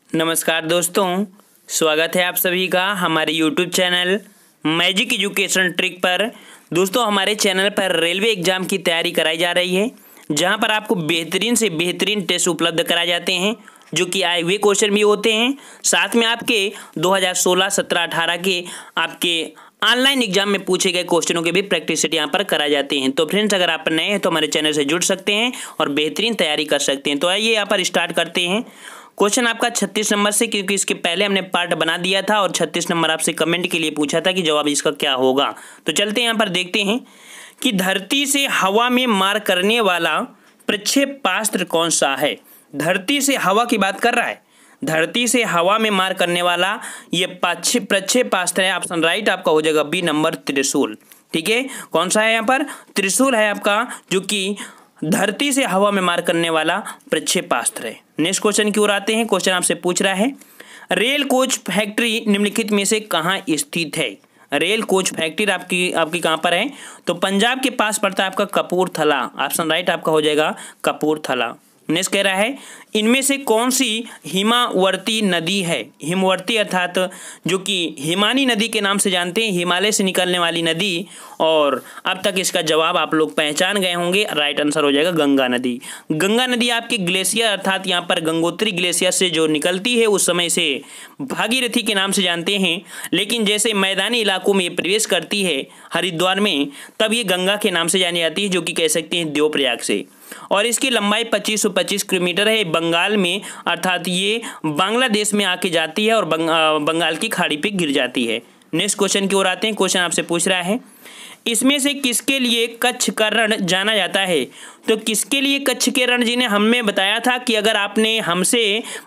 नमस्कार दोस्तों, स्वागत है आप सभी का हमारे YouTube channel magic education trick पर। दोस्तों, हमारे चैनल पर रेलवे एग्ज़ाम की तैयारी कराई जा रही है, जहां पर आपको बेहतरीन से बेहतरीन टेस्ट उपलब्ध कराए जाते हैं, जो कि आए हुए क्वेश्चन भी होते हैं। साथ में आपके 2016, 17, 18 के आपके ऑनलाइन एग्जाम में पूछे गए क्वेश्चनों के भी प्रैक्टिस सेट यहाँ पर कराए जाते हैं। तो फ्रेंड्स, अगर आप नए हैं तो हमारे चैनल से जुड़ सकते हैं और बेहतरीन तैयारी कर सकते हैं। तो आइए यहाँ पर स्टार्ट करते हैं। क्वेश्चन आपका 36 नंबर से, क्योंकि इसके पहले हमने पार्ट बना दिया था और 36 नंबर आपसे कमेंट के लिए पूछा था कि जवाब इसका क्या होगा। तो चलते हैं यहाँ पर देखते हैं कि धरती से हवा में मार करने वाला प्रक्षेपास्त्र कौन सा है। धरती से हवा की बात कर रहा है, धरती से हवा में मार करने वाला ये प्रक्षेपास्त्र है। ऑप्शन राइट आपका हो जाएगा बी नंबर, त्रिशूल। ठीक है, कौन सा है यहाँ पर? त्रिशूल है आपका, जो कि धरती से हवा में मार करने वाला प्रक्षेपास्त्र है। नेक्स्ट क्वेश्चन की ओर आते हैं। क्वेश्चन आपसे पूछ रहा है, रेल कोच फैक्ट्री निम्नलिखित में से कहाँ स्थित है। रेल कोच फैक्ट्री आपकी कहाँ पर है? तो पंजाब के पास पड़ता है आपका कपूरथला। ऑप्शन राइट आपका हो जाएगा कपूरथला। नेक्स्ट कह रहा है, इनमें से कौन सी हिमावर्ती नदी है। हिमवर्ती अर्थात जो कि हिमानी नदी के नाम से जानते हैं, हिमालय से निकलने वाली नदी। और अब तक इसका जवाब आप लोग पहचान गए होंगे। राइट आंसर हो जाएगा गंगा नदी। गंगा नदी आपके ग्लेशियर अर्थात यहाँ पर गंगोत्री ग्लेशियर से जो निकलती है, उस समय से भागीरथी के नाम से जानते हैं, लेकिन जैसे मैदानी इलाकों में प्रवेश करती है हरिद्वार में, तब ये गंगा के नाम से जानी जाती है, जो कि कह सकते हैं देवप्रयाग से। और इसकी लंबाई 2525 किलोमीटर है। बंगाल में अर्थात ये बांग्लादेश में आके जाती है और बंगाल की खाड़ी पे गिर जाती है। नेक्स्ट क्वेश्चन की ओर आते हैं। क्वेश्चन आपसे पूछ रहा है, इसमें से किसके लिए कच्छ का रण जाना जाता है। तो किसके लिए कच्छ के रण? जी ने हमें बताया था कि अगर आपने हमसे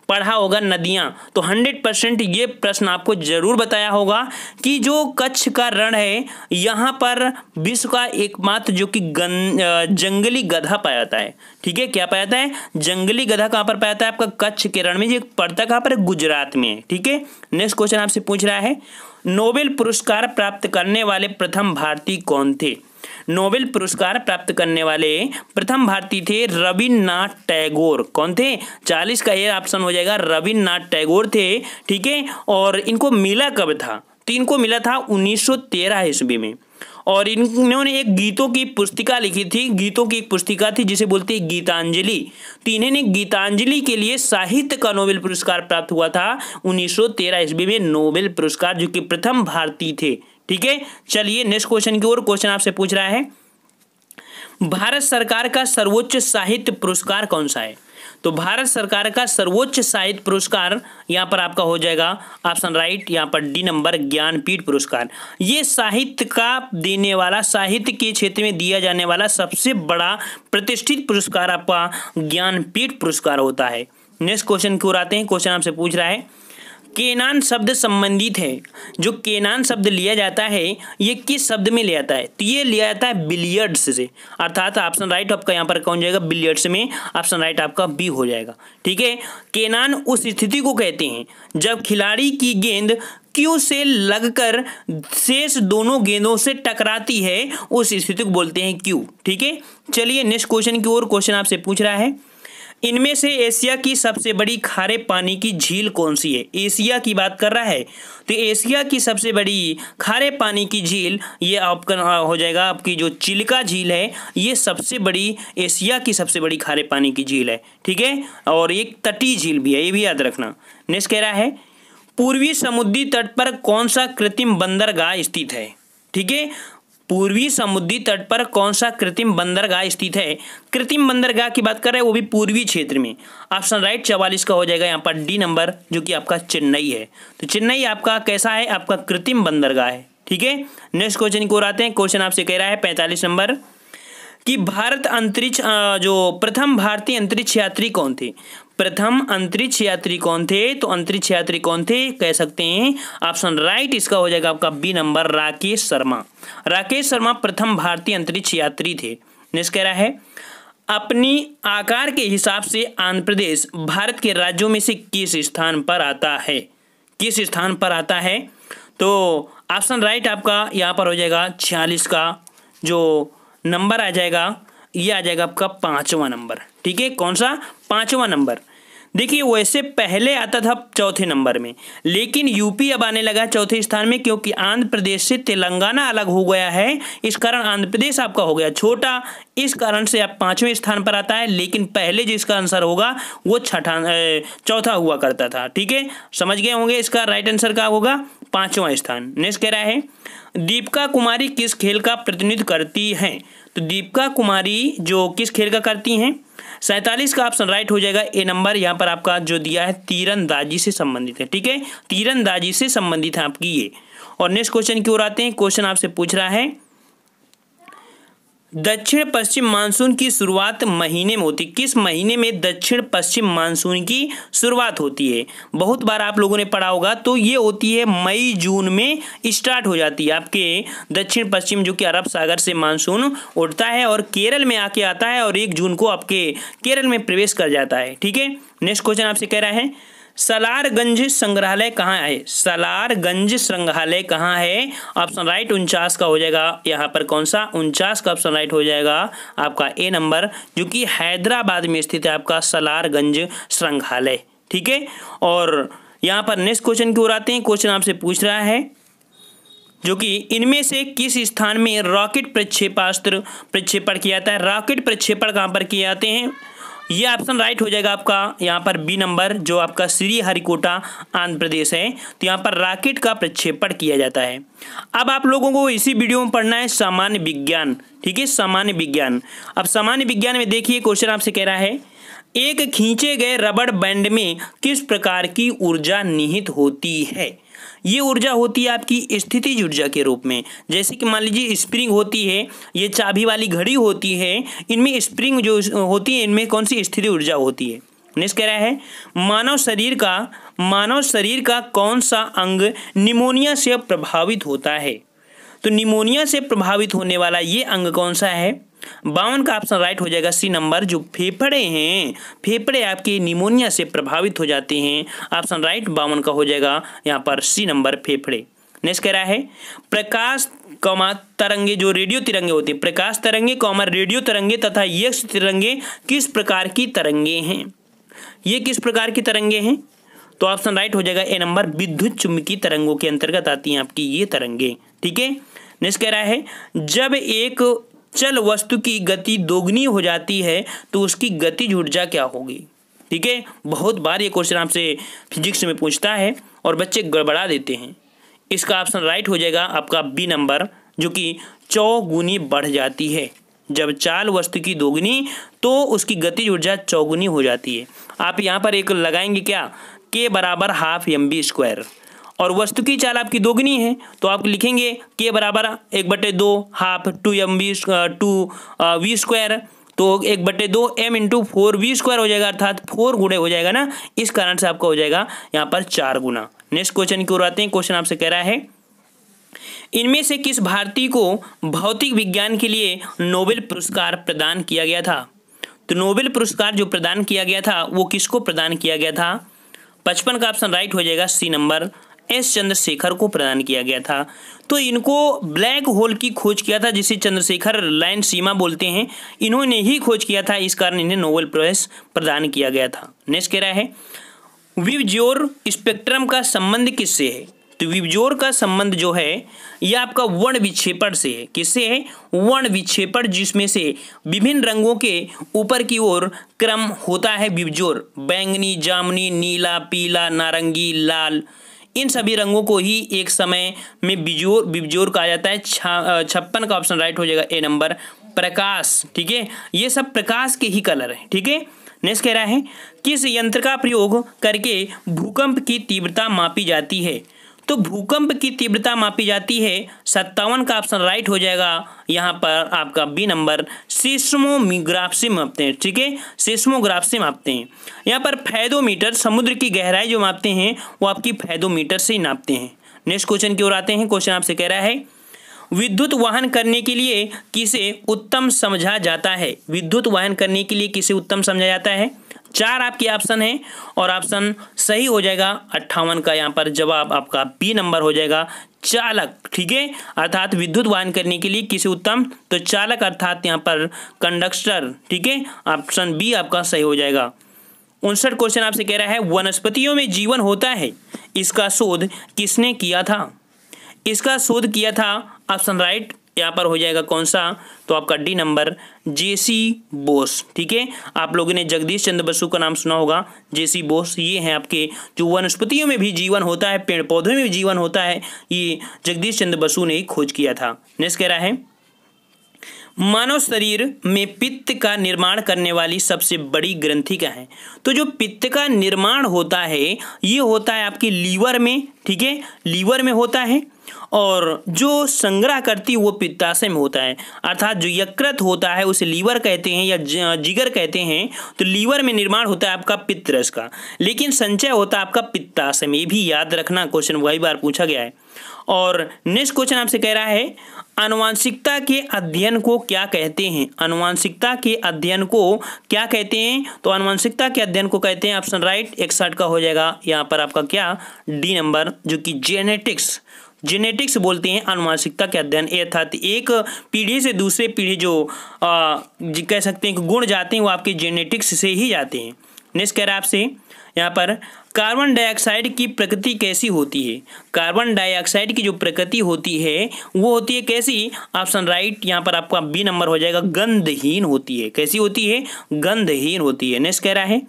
पढ़ा होगा नदियां, तो 100% ये प्रश्न आपको जरूर बताया होगा कि जो कच्छ का रण है, यहाँ पर विश्व का एकमात्र जो कि जंगली गधा पाया जाता है। ठीक है, क्या पाया जाता है? जंगली गधा कहाँ पर पाया जाता है? आपका कच्छ के रण में। ये पड़ता कहाँ पर? गुजरात में। ठीक है, नेक्स्ट क्वेश्चन आपसे पूछ रहा है, नोबेल पुरस्कार प्राप्त करने वाले प्रथम भारतीय कौन थे। नोबेल पुरस्कार प्राप्त करने वाले प्रथम भारतीय थे रविन्द्रनाथ टैगोर। कौन थे? 40 का ये ऑप्शन हो जाएगा, रविन्द्रनाथ टैगोर थे। ठीक है, और इनको मिला कब था? तो इनको मिला था 1913 ईस्वी में। और इन्होंने एक गीतों की पुस्तिका लिखी थी। गीतों की एक पुस्तिका थी जिसे बोलते हैं गीतांजलि। तो इन्हें गीतांजलि के लिए साहित्य का नोबेल पुरस्कार प्राप्त हुआ था 1913 ईस्वी में। नोबेल पुरस्कार, जो कि प्रथम भारतीय थे। ठीक है, चलिए नेक्स्ट क्वेश्चन की ओर। क्वेश्चन आपसे पूछ रहा है, भारत सरकार का सर्वोच्च साहित्य पुरस्कार कौन सा है। तो भारत सरकार का सर्वोच्च साहित्य पुरस्कार यहाँ पर आपका हो जाएगा ऑप्शन राइट, यहाँ पर डी नंबर, ज्ञानपीठ पुरस्कार। ये साहित्य का देने वाला, साहित्य के क्षेत्र में दिया जाने वाला सबसे बड़ा प्रतिष्ठित पुरस्कार आपका ज्ञानपीठ पुरस्कार होता है। नेक्स्ट क्वेश्चन की ओर आते हैं। क्वेश्चन आपसे पूछ रहा है, केनान शब्द संबंधित है। जो केनान शब्द लिया जाता है, ये किस शब्द में लिया जाता है? तो ये लिया जाता है बिलियर्ड्स से, अर्थात ऑप्शन राइट आपका यहाँ पर कौन जाएगा? बिलियर्ड्स में। ऑप्शन राइट आपका बी हो जाएगा। ठीक है, केनान उस स्थिति को कहते हैं जब खिलाड़ी की गेंद क्यू से लगकर शेष दोनों गेंदों से टकराती है, उस स्थिति को बोलते हैं क्यू। ठीक है, चलिए नेक्स्ट क्वेश्चन की ओर। क्वेश्चन आपसे पूछ रहा है, इनमें से एशिया की सबसे बड़ी खारे पानी की झील कौन सी है। एशिया की बात कर रहा है, तो एशिया की सबसे बड़ी खारे पानी की झील ये आपका हो जाएगा, आपकी जो चिल्का झील है, ये सबसे बड़ी, एशिया की सबसे बड़ी खारे पानी की झील है। ठीक है, और एक तटीय झील भी है, ये भी याद रखना। नेक्स्ट कह रहा है, पूर्वी समुद्री तट पर कौन सा कृत्रिम बंदरगाह स्थित है। ठीक है, पूर्वी समुद्री तट पर कौन सा कृत्रिम बंदरगाह स्थित है। कृत्रिम बंदरगाह की बात कर रहे हैं, वो भी पूर्वी क्षेत्र में। ऑप्शन राइट 44 का हो जाएगा यहाँ पर डी नंबर, जो कि आपका चेन्नई है। तो चेन्नई आपका कैसा है? आपका कृत्रिम बंदरगाह है। ठीक है, नेक्स्ट क्वेश्चन की ओर आते हैं। क्वेश्चन आपसे कह रहा है 45 नंबर कि भारत अंतरिक्ष जो प्रथम भारतीय अंतरिक्ष यात्री कौन थे। प्रथम अंतरिक्ष यात्री कौन थे? तो अंतरिक्ष यात्री कौन थे कह सकते हैं, ऑप्शन राइट इसका हो जाएगा आपका बी नंबर, राकेश शर्मा। राकेश शर्मा प्रथम भारतीय अंतरिक्ष यात्री थे। नेक्स्ट कह रहा है, अपनी आकार के हिसाब से आंध्र प्रदेश भारत के राज्यों में से किस स्थान पर आता है। किस स्थान पर आता है? तो ऑप्शन राइट आपका यहाँ पर हो जाएगा 46 का जो नंबर आ जाएगा, ये आ जाएगा आपका 5वां नंबर। ठीक है, कौन सा? 5वां नंबर। देखिए वैसे पहले आता था चौथे नंबर में, लेकिन यूपी अब आने लगा चौथे स्थान में, क्योंकि आंध्र प्रदेश से तेलंगाना अलग हो गया है। इस कारण आंध्र प्रदेश आपका हो गया छोटा, इस कारण से अब 5वें स्थान पर आता है। लेकिन पहले जिसका आंसर होगा वो चौथा हुआ करता था। ठीक है, समझ गए होंगे। इसका राइट आंसर क्या होगा? 5वां स्थान। नेक्स्ट कह रहा है दीपिका कुमारी किस खेल का प्रतिनिधित्व करती हैं? तो दीपिका कुमारी जो किस खेल का करती हैं? 47 का ऑप्शन राइट हो जाएगा, ए नंबर। यहाँ पर आपका जो दिया है तीरंदाजी से संबंधित है। ठीक है, तीरंदाजी से संबंधित है आपकी ये। और नेक्स्ट क्वेश्चन की ओर आते हैं। क्वेश्चन आपसे पूछ रहा है दक्षिण पश्चिम मानसून की शुरुआत महीने में होती, किस महीने में दक्षिण पश्चिम मानसून की शुरुआत होती है? बहुत बार आप लोगों ने पढ़ा होगा, तो ये होती है मई जून में स्टार्ट हो जाती है आपके दक्षिण पश्चिम, जो कि अरब सागर से मानसून उठता है और केरल में आके आता है और 1 जून को आपके केरल में प्रवेश कर जाता है। ठीक है, नेक्स्ट क्वेश्चन आपसे कह रहा है सलारगंज संग्रहालय कहाँ है? सलारगंज संग्रहालय कहाँ है? ऑप्शन राइट 49 का हो जाएगा। यहाँ पर कौन सा? 49 का ऑप्शन राइट हो जाएगा आपका ए नंबर, जो कि हैदराबाद में स्थित है आपका सलारगंज संग्रहालय। ठीक है, और यहाँ पर नेक्स्ट क्वेश्चन की ओर आते हैं। क्वेश्चन आपसे पूछ रहा है जो कि इनमें से किस स्थान में रॉकेट प्रक्षेपास्त्र प्रक्षेपण किया जाता है? रॉकेट प्रक्षेपण कहाँ पर किए जाते हैं? ये ऑप्शन राइट हो जाएगा आपका यहाँ पर बी नंबर, जो आपका श्रीहरिकोटा आंध्र प्रदेश है। तो यहाँ पर रॉकेट का प्रक्षेपण किया जाता है। अब आप लोगों को इसी वीडियो में पढ़ना है सामान्य विज्ञान। ठीक है, सामान्य विज्ञान। अब सामान्य विज्ञान में देखिए क्वेश्चन आपसे कह रहा है एक खींचे गए रबड़ बैंड में किस प्रकार की ऊर्जा निहित होती है? ये ऊर्जा होती है आपकी स्थितिज ऊर्जा के रूप में। जैसे कि मान लीजिए स्प्रिंग होती है, ये चाबी वाली घड़ी होती है, इनमें स्प्रिंग जो होती है इनमें कौन सी स्थितिज ऊर्जा होती है? नेक्स्ट कह रहा है मानव शरीर का कौन सा अंग निमोनिया से प्रभावित होता है? तो निमोनिया से प्रभावित होने वाला ये अंग कौन सा है? 52 का ऑप्शन राइट हो जाएगा, सी नंबर। जो फेफड़े हैं, फेफड़े आपके निमोनिया से प्रभावित हो जाते हैं। ऑप्शन राइट 52 का हो जाएगा यहाँ पर सी नंबर, फेफड़े। नेक्स्ट कह रहा है प्रकाश तरंगे, जो रेडियो तिरंगे होते हैं, प्रकाश तरंगे रेडियो तरंगे तथा एक्स तिरंगे किस प्रकार की तरंगे हैं? ये किस प्रकार की तरंगे हैं? तो ऑप्शन राइट हो जाएगा ए नंबर, विद्युत चुम्बकीय तरंगों के अंतर्गत आती हैं आपकी ये तरंगे। ठीक है, नेक्स्ट कह रहा है जब एक चल वस्तु की गति दोगुनी हो जाती है तो उसकी गतिज ऊर्जा क्या होगी? ठीक है, बहुत बार ये क्वेश्चन आपसे फिजिक्स में पूछता है और बच्चे गड़बड़ा देते हैं। इसका ऑप्शन राइट हो जाएगा आपका बी नंबर, जो कि चौगुनी बढ़ जाती है। जब चाल वस्तु की दोगुनी तो उसकी गतिज ऊर्जा चौगुनी हो जाती है। आप यहाँ पर एक लगाएंगे क्या, के बराबर हाफ mv², और वस्तु की चाल आपकी दोगुनी है तो आप लिखेंगे के बराबर 1/2 हाफ 2v², तो 1/2 m × 4v² हो जाएगा, अर्थात 4 गुणे हो जाएगा ना। इस कारण से आपका हो जाएगा यहाँ पर 4 गुना। नेक्स्ट क्वेश्चन की ओर आते हैं। क्वेश्चन आपसे कह रहा है इनमें से किस भारतीय को भौतिक विज्ञान के लिए नोबेल पुरस्कार प्रदान किया गया था? तो नोबेल पुरस्कार जो प्रदान किया गया था वो किसको प्रदान किया गया था? 55 का ऑप्शन राइट हो जाएगा, सी नंबर, एस चंद्रशेखर को प्रदान किया गया था। तो इनको ब्लैक होल की खोज किया था, जिसे चंद्रशेखर लाइन सीमा बोलते हैं, इन्होंने ही खोज किया था, इस कारण इन्हें नोबेल प्राइज प्रदान किया गया था। नेक्स्ट कह रहा है विबज्योर स्पेक्ट्रम का संबंध किससे है? तो विबज्योर का संबंध जो है यह आपका वर्ण विक्षेपण से है। किससे है? वर्ण विक्षेपण, जिसमें से विभिन्न रंगों के ऊपर की ओर क्रम होता है विबज्योर, बैंगनी, जामुनी, नीला, पीला, नारंगी, लाल, इन सभी रंगों को ही एक समय में विबज्योर कहा जाता है। 56 का ऑप्शन राइट हो जाएगा, ए नंबर, प्रकाश। ठीक है, ये सब प्रकाश के ही कलर है। ठीक है, नेक्स्ट कह रहा है किस यंत्र का प्रयोग करके भूकंप की तीव्रता मापी जाती है? तो भूकंप की तीव्रता मापी जाती है। 57 का ऑप्शन राइट हो जाएगा यहाँ पर आपका बी नंबर, सीस्मोग्राफ से मापते हैं। ठीक है, सीस्मोग्राफ से मापते हैं। यहाँ पर फैदोमीटर, समुद्र की गहराई जो मापते हैं वो आपकी फैदोमीटर से ही नापते हैं। नेक्स्ट क्वेश्चन की ओर आते हैं। क्वेश्चन आपसे कह रहा है विद्युत वाहन करने के लिए किसे उत्तम समझा जाता है? विद्युत वाहन करने के लिए किसे उत्तम समझा जाता है? 4 आपके ऑप्शन है और ऑप्शन सही हो जाएगा 58 का। यहाँ पर जवाब आपका बी नंबर हो जाएगा, चालक। ठीक है, अर्थात विद्युत वाहन करने के लिए किसे उत्तम, तो चालक, अर्थात यहाँ पर कंडक्टर। ठीक है, ऑप्शन बी आपका सही हो जाएगा। 59 क्वेश्चन आपसे कह रहा है वनस्पतियों में जीवन होता है, इसका शोध किसने किया था? इसका शोध किया था ऑप्शन राइट यहाँ पर हो जाएगा कौन सा, तो आपका डी नंबर जेसी बोस। ठीक है, आप लोगों ने जगदीश चंद्र बसु का नाम सुना होगा, जेसी बोस ये हैं आपके जो वनस्पतियों में भी जीवन होता है, पेड़ पौधों में भी जीवन होता है, ये जगदीश चंद्र बसु ने खोज किया था। नेक्स्ट कह रहा है मानव शरीर में पित्त का निर्माण करने वाली सबसे बड़ी ग्रंथि क्या है? तो जो पित्त का निर्माण होता है ये होता है आपके लीवर में। ठीक है, लीवर में होता है, और जो संग्रह करती है वो पित्ताशय में होता है, अर्थात जो यकृत होता है उसे लीवर कहते हैं या जिगर कहते हैं। तो लीवर में निर्माण होता है आपका पित्त रस का, लेकिन संचय होता है आपका पित्ताशय में। ये भी याद रखना, क्वेश्चन वही बार पूछा गया है। और नेक्स्ट क्वेश्चन आपसे कह रहा है आनुवांशिकता के अध्ययन को क्या कहते हैं? आनुवांशिकता के अध्ययन को क्या कहते हैं? तो आनुवांशिकता के अध्ययन को कहते हैं ऑप्शन राइट 61 का हो जाएगा यहाँ पर आपका क्या, डी नंबर, जो कि जेनेटिक्स। जेनेटिक्स बोलते हैं आनुवांशिकता के अध्ययन, अर्थात एक पीढ़ी से दूसरे पीढ़ी जो कह सकते हैं कि गुण जाते हैं वो आपके जेनेटिक्स से ही जाते हैं। नेक्स्ट कह रहा है आपसे यहाँ पर कार्बन डाइऑक्साइड की प्रकृति कैसी होती है? कार्बन डाइऑक्साइड की जो प्रकृति होती है वो होती है कैसी? ऑप्शन राइट यहाँ पर आपका बी नंबर हो जाएगा, गंधहीन होती है। कैसी होती है? गंधहीन होती है। नेक्स्ट कह रहा है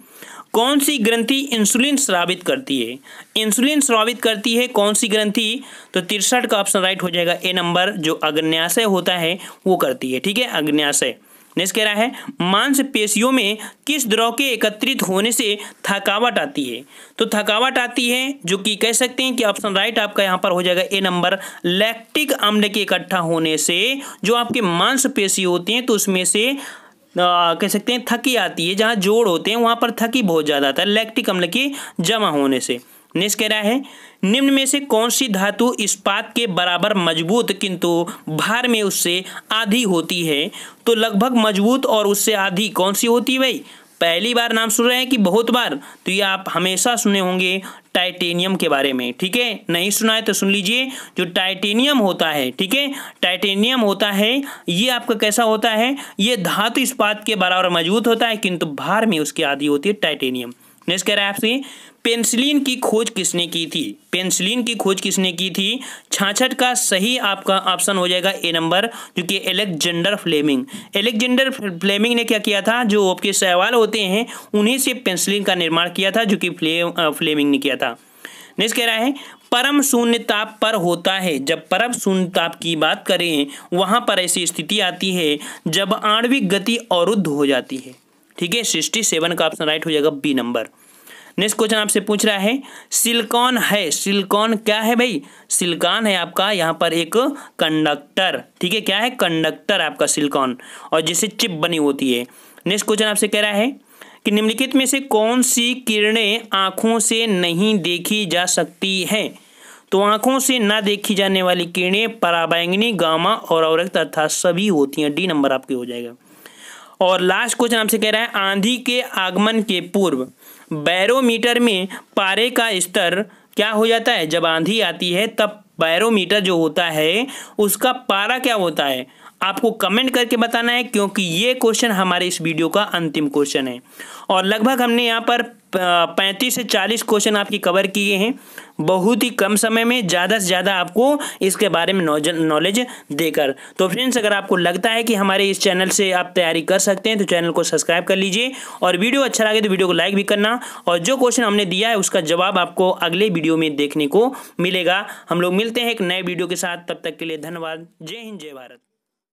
कौन सी ग्रंथि इंसुलिन स्रावित करती है? इंसुलिन स्रावित करती है कौन सी ग्रंथि? तो 63 का ऑप्शन राइट हो जाएगा ए नंबर, जो अग्न्याशय होता है वो करती है। ठीक है, अग्न्याशय। नेक्स्ट कह रहा है मांसपेशियों में किस द्रव के एकत्रित होने से थकावट आती है? तो थकावट आती है जो कि कह सकते हैं कि ऑप्शन राइट आपका यहाँ पर हो जाएगा ए नंबर, लैक्टिक अम्ल के इकट्ठा होने से जो आपके मांसपेशी होते हैं तो उसमें से कह सकते हैं थकी आती है। जहाँ जोड़ होते हैं वहाँ पर थकी बहुत ज़्यादा आता है लैक्टिक अम्ल के जमा होने से। नेक्स्ट कह रहा है निम्न में से कौन सी धातु इस्पात के बराबर मजबूत किंतु भार में उससे आधी होती है? तो लगभग मजबूत और उससे आधी कौन सी होती है भाई? पहली बार नाम सुन रहे हैं कि बहुत बार? तो ये आप हमेशा सुने होंगे टाइटेनियम के बारे में। ठीक है, नहीं सुना है तो सुन लीजिए। जो टाइटेनियम होता है, ठीक है, टाइटेनियम होता है ये आपका कैसा होता है? ये धातु इस्पात के बराबर मजबूत होता है किंतु भार में उसकी आधी होती है टाइटेनियम। नेक्स्ट कह रहा है आपसे पेनिसिलिन की खोज किसने की थी? पेनिसिलिन की खोज किसने की थी? 66 का सही आपका ऑप्शन हो जाएगा ए नंबर, जो कि अलेक्जेंडर फ्लेमिंग। अलेक्जेंडर फ्लेमिंग ने क्या किया था? जो आपके शैवाल होते हैं उन्हीं से पेनिसिलिन का निर्माण किया था, जो कि फ्लेमिंग ने किया था। नेक्स्ट कह रहा है परम शून्य ताप पर होता है। जब परम शून्य ताप की बात करें वहां पर ऐसी स्थिति आती है जब आणविक गति अवरुद्ध हो जाती है। ठीक है, 67 का ऑप्शन राइट हो जाएगा बी नंबर। नेक्स्ट क्वेश्चन आपसे पूछ रहा है सिलिकॉन है। सिलिकॉन क्या है भाई? सिलिकॉन है आपका यहाँ पर एक कंडक्टर। ठीक है, क्या है? कंडक्टर आपका सिलिकॉन, और जिससे चिप बनी होती है। नेक्स्ट क्वेश्चन आपसे कह रहा है कि निम्नलिखित में से कौन सी किरणें आंखों से नहीं देखी जा सकती है? तो आंखों से ना देखी जाने वाली किरणें पराबैंगनी, गामा और अवरक्त अर्थात सभी होती हैं। डी नंबर आपके हो जाएगा। और लास्ट क्वेश्चन आपसे कह रहा है आंधी के आगमन के पूर्व बैरोमीटर में पारे का स्तर क्या हो जाता है? जब आंधी आती है तब बैरोमीटर जो होता है उसका पारा क्या होता है? आपको कमेंट करके बताना है, क्योंकि ये क्वेश्चन हमारे इस वीडियो का अंतिम क्वेश्चन है। और लगभग हमने यहाँ पर 35 से 40 क्वेश्चन आपकी कवर किए हैं बहुत ही कम समय में, ज़्यादा से ज़्यादा आपको इसके बारे में नॉलेज देकर। तो फ्रेंड्स, अगर आपको लगता है कि हमारे इस चैनल से आप तैयारी कर सकते हैं तो चैनल को सब्सक्राइब कर लीजिए, और वीडियो अच्छा लगे तो वीडियो को लाइक भी करना। और जो क्वेश्चन हमने दिया है उसका जवाब आपको अगले वीडियो में देखने को मिलेगा। हम लोग मिलते हैं एक नए वीडियो के साथ, तब तक के लिए धन्यवाद। जय हिंद, जय भारत।